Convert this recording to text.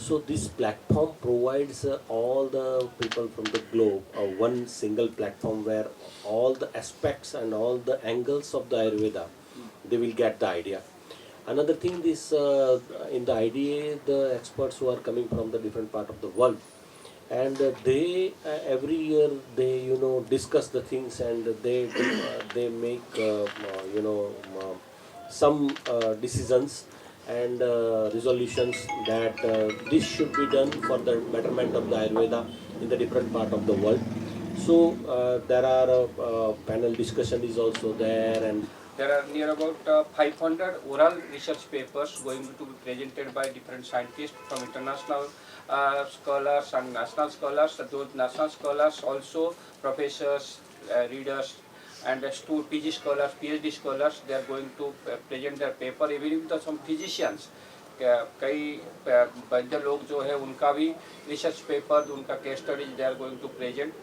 So this platform provides all the people from the globe one single platform where all the aspects and all the angles of the Ayurveda, they will get the idea. Another thing is in the IDA, the experts who are coming from the different part of the world, and they every year they discuss the things, and they make some decisions and resolutions that this should be done for the betterment of the Ayurveda in the different part of the world. So there are panel discussion is also there, and there are near about 500 oral research papers going to be presented by different scientists from international scholars and national scholars. Those national scholars also professors, readers, and PG scholars, PhD scholars, they are going to present their paper. Even with some physicians, कई वैद्य लोग जो है उनका भी research paper, उनका case studies they are going to present.